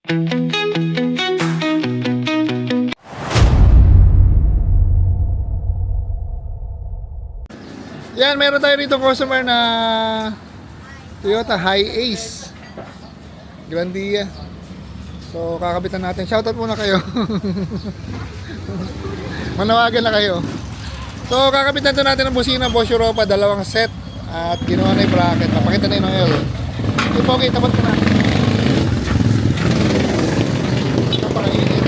Yan, meron tayo rito customer na Toyota Hi-Ace Grandia. So kakabitan natin. Shoutout muna kayo. Manawagan na kayo. So kakabitan to natin ng busina Bosch Europa, dalawang set. At ginawa na yung bracket. Papakita na yung oil. Okay, Pogi, tapat ko na. Napakainit.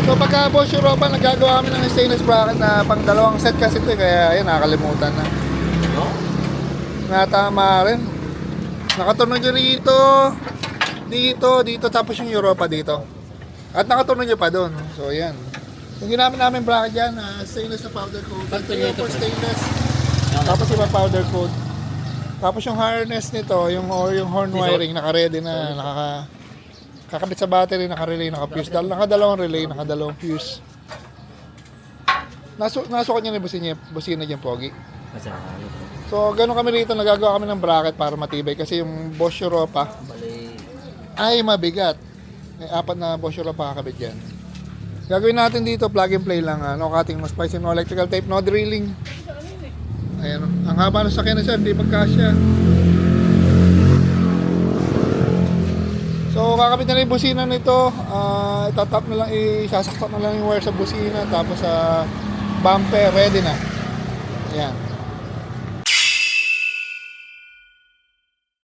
So pagka Bosch Europa, nagagawa kami ng stainless bracket na pang dalawang set kasi ito eh. Kaya ayun, nakakalimutan na. Natama rin. Nakatunog nyo rito. Dito, tapos yung Europa dito. At nakatunog nyo pa doon. So ayan. Yung ginamit namin bracket dyan, stainless na powder coat. For stainless. Tapos iba powder coat. Tapos yung harness nito, yung horn wiring, naka-ready na, kakabit sa battery, naka-relay, naka-fuse. Nakadalawang relay, nakadalawang fuse. Nasukat niya na yung busina dyan, Pogi. So, ganun kami rito, nagagawa kami ng bracket para matibay. Kasi yung Bosch Europa ay mabigat. May 4 na Bosch Europa kakabit dyan. Gagawin natin dito, plug and play lang. No cutting, no splicing, no electrical tape, no drilling. Ayan, ang haba ng sakyan na siya, hindi magkasya. So kakabit na yung busina nito, itatap na lang, isasaksak na lang yung wire sa busina, tapos sa bumper, ready na. Ayan.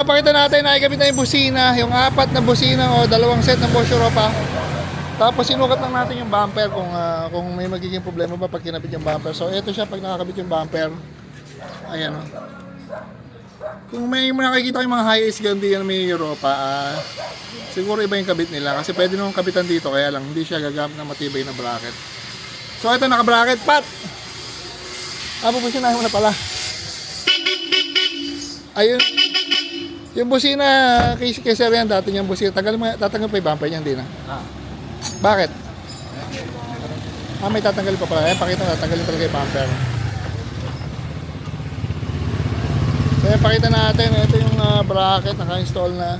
Papakita natin na ikabit na yung busina, yung 4 na busina o dalawang set ng Bosch Europa. Tapos sinukat lang natin yung bumper kung may magiging problema ba pag kinabit yung bumper. So ito siya pag nakakabit yung bumper. Ayan o. Kung may nakikita yung mga Hi-Ace Grandia na may Europa, siguro iba yung kabit nila. Kasi pwede nung kabitan dito, kaya lang hindi siya gagamit ng matibay na bracket. So ito, naka-bracket, pat! Bubusinahin mo na pala. Ayun. Yung busina, kay Sir yan, dati niyang busina. Tatanggal pa yung bumper niya, hindi na. Bakit? May tatanggal pa pala. Pakita na, tatanggalin talaga yung bumper. So, pakita natin, ito yung bracket, naka-install na.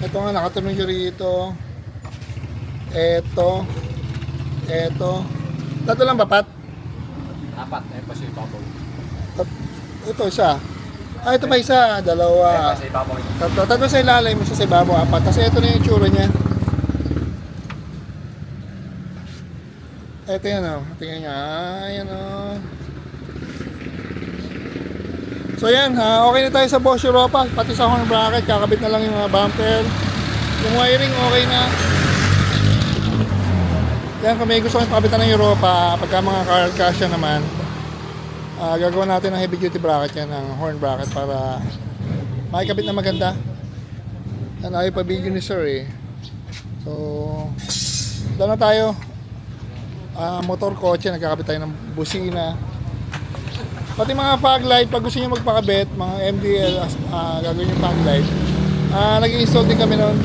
Ito nga, nakatunog yung rito. Ito. Tatlo lang ba, Pat? 4, pa siya ibabaw. Ito isa. Ito pa isa, dalawa. Sa ibabaw. Tatlo sa ilalim, isa sa ibabaw, 4. Kasi ito na yung tsura niya. Ito yan o. Tingnan nyo. Ayan o. So yan, okay na tayo sa Bosch Europa. Pati sa horn bracket, kakabit na lang yung bumper. Yung wiring okay na. Yan, kung may gusto kong pakabitan ng Europa, pagka mga car casya naman, gagawa natin ng heavy duty bracket yan, ng horn bracket para makikabit na maganda. Yan, ayaw pa video ni Sir eh. So, doon na tayo. Motor kotse, nagkakabit tayo ng busina. Pati mga fog light, pag gusto nyo magpakabit, mga MDL, gagawin yung fog light. Nag-i-install din kami noon.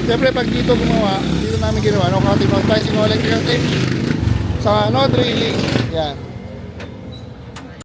Siyempre, pag dito gumawa, dito namin ginawa, no cutting, no splicing, no electrical tape, sa no drilling, yan.